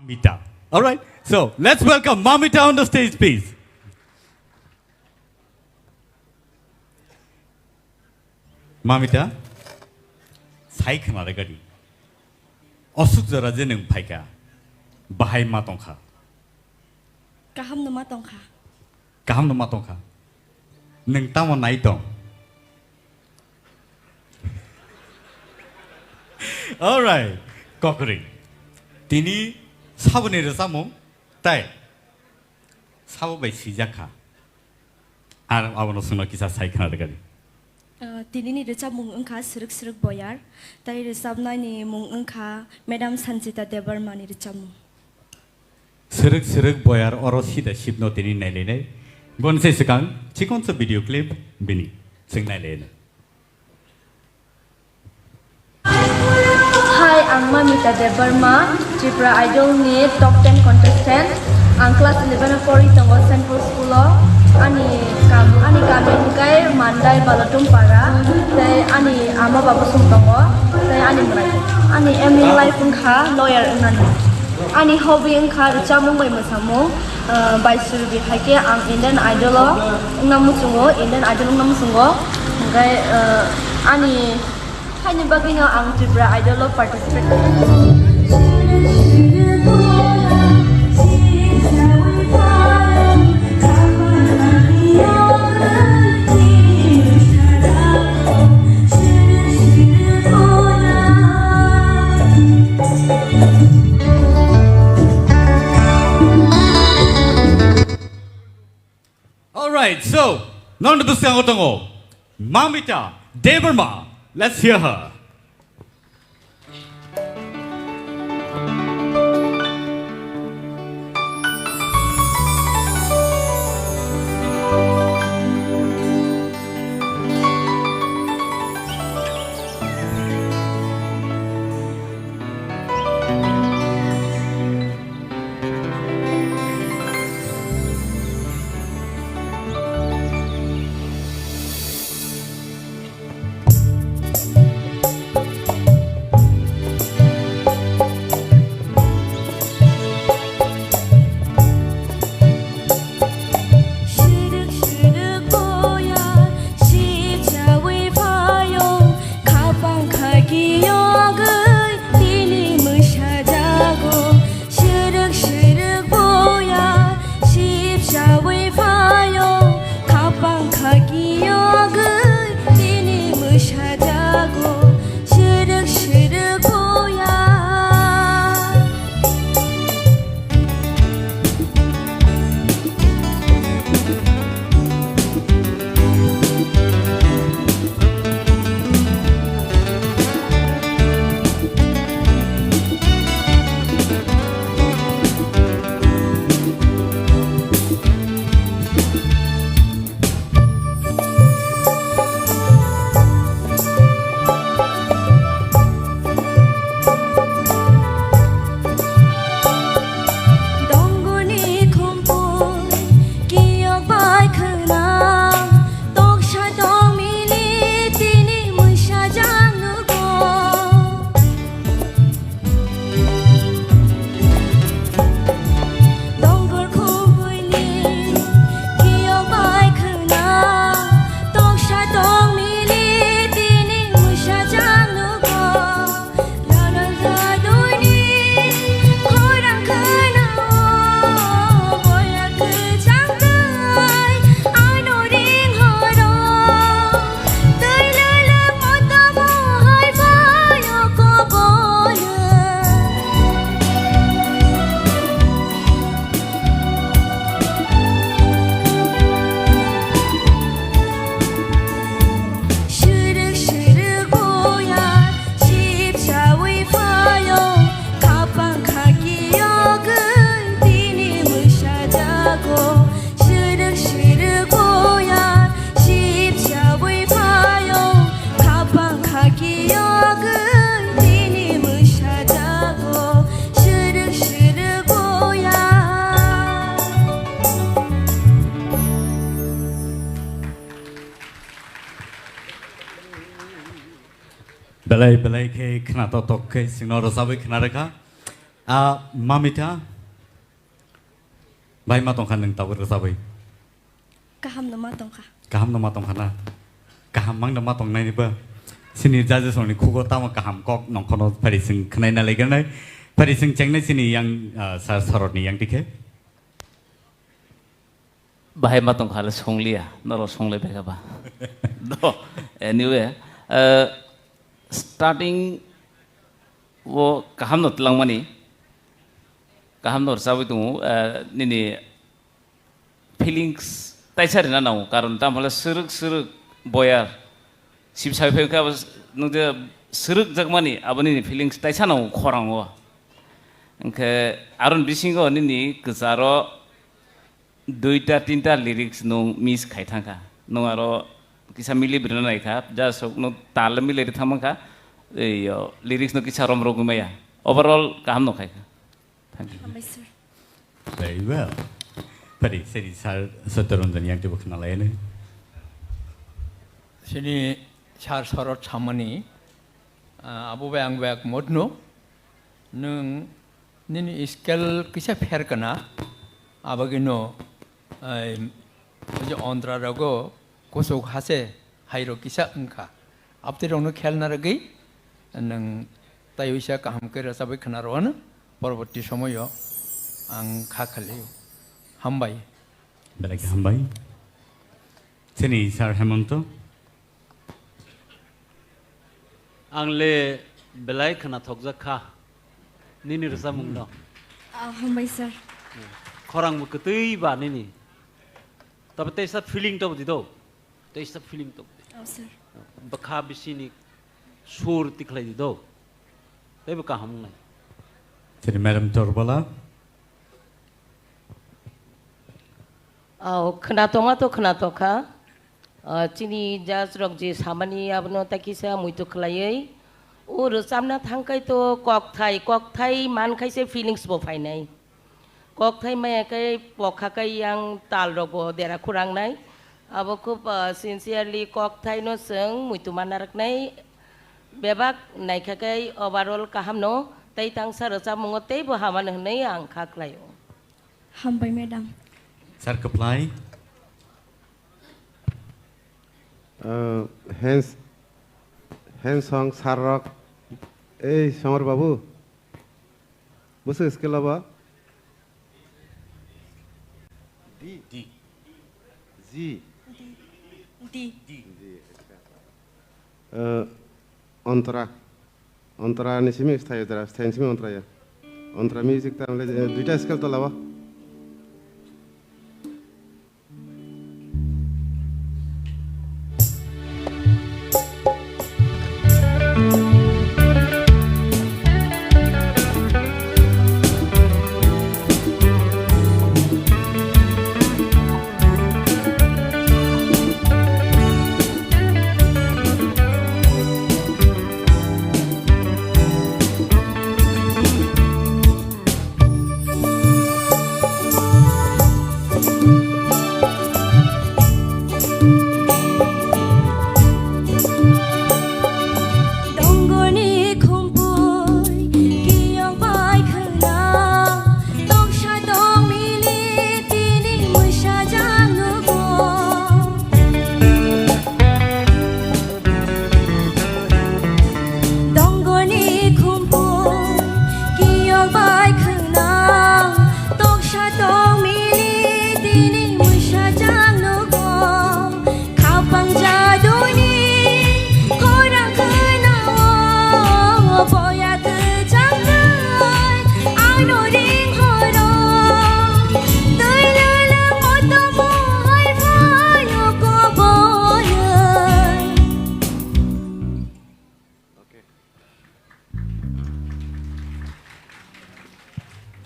MAMITA. All right, so let's welcome MAMITA on the stage, please. MAMITA, 사이큰 아래가리. 어숙저라지는 파이가. 바하이 마동카. Kaham nama tongka. Kaham no matonka. Neng tamo naitong. All right, kokri. Tini 사분의 사모 따이 사부바이 시작하 아무나 스노 기사 사이카나 되가리 Tinini recap mung engka seruk boyar, tai recap nani mung engka Madam Sanjita Debbarma ni recap mung. 스륵 보야르 어로시다 십노 되니 날리네 본세 시간 지금서 비디오 클립 비니 생날레네 Hi, I'm MAMITA DEBBARMA, Tripura Idol ni top 10 contestant. Ang class 11 pori tongo Central School ani kami kai mandai balatum para. Tay ani ama babu sung tongo. Tay ani merai. Ani aiming life engka lawyer engani. Ani hobby engka recamung bai masamu. Bai surubi hake ang Indian Idol namu sungo Indian Idol namu sungo. Kai ani hanya baginya ang Tipra Idol participate. All right, so none of the song otongo MAMITA DEBBARMA. Let's hear her. belai ke kena totok ke sinoro sabi kena reka MAMITA Bai matong kan nang tawar sabai. Kaham nama tongka. Kaham nama tong kana. Kaham mang nama tong nai ni ba. Sini jaja soni kugo tama kaham kok nong kono parising kanai na legan nai. Parising ceng nai sini yang sarot ni yang dike. Bahai matong kala songlia, noro songle bega ba. Do anyway, starting wo kaham not lang mani. Kaham nor sabi tu nini feelings taisar na nau karon tam hala suruk boyar sip sabi peka nude suruk jagmani abani ni feelings taisar nau khorang wo engke aron bisingo nini kesaro duita tinta lyrics nung miss khai thangka nung aro kisa mili brina nai kha ja sok no tal mili ri thamangka yo lyrics no kisa rom rogumaya overall kaham no khai Hambai sir. Very well. Pari seri sar sotorundan yang tibuk na lain. Sini char sorot chamani abu bayang bayak modno nung nini iskel kisah fair kana abagino जो अंतरा रगो कोसो खासे हाइरो किसा उनका अब तेरे उन्हें खेल ना रही नंग तायुषा काम के रसाबे खना रोहन परवर्ती समय यो आंग खाखले हम भाई Belagi hambai. Sini sar Hemanto. Angle belai kena thokja kha nini rasa mungno Hambai sir. khorang mu ketui ba nini tapi tesa feeling to dido tesa feeling to Sir. bakha bisini sur tiklai dido tebe ka ham nai Sini Madam Torbala. Kena Cini jas rok je samani abno takisa muito klayai. Samna thangkai to kok thai man kai se feelings bo phai nai. Kok thai mai kai pokha kai yang tal rok bo dera kurang nai. Abo khup sincerely kok thai no seng muito manarak nai. Bebak nai kai overall kaham no tai tang sa rasa mungote bo haman nai ang khaklayo. Hambai madam. Sar Kaplai. Hence song Sarok. Shamar Babu. Busa skill aba? D. Z. D. Antara ni simi stay udara. Stay simi antara ya. Antara music ta हमले दुईटा skill तो लावा.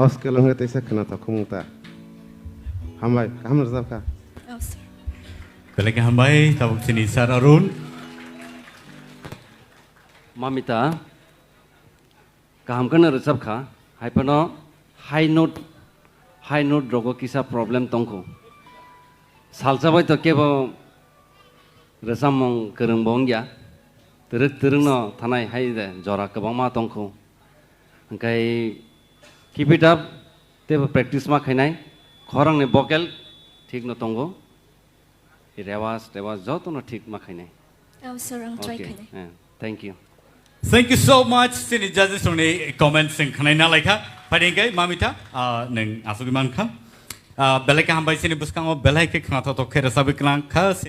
Skill हमले तैसे करना था कुमुंगता. हम भाई हम रज़ाब का. Sir. Belagi hambai. Tabuk sini sar Arun. mamita kaham kana resap kha haipano high note rogo kisa problem tongko salsabai to kebo resamong kereng bongya teruk no thanai hai de jora kabang ma tongko angkai keep it up teba practice ma khainai khorang ni vocal thik no tongo rewas joto no thik ma khainai Aw sir ang try okay kanai. thank you Thank you so much sini judges soni comment sing khanai na laika paringai mamita neng asugiman kha belai ka hambai sini buskang belai ke khana to khera sabiklang kha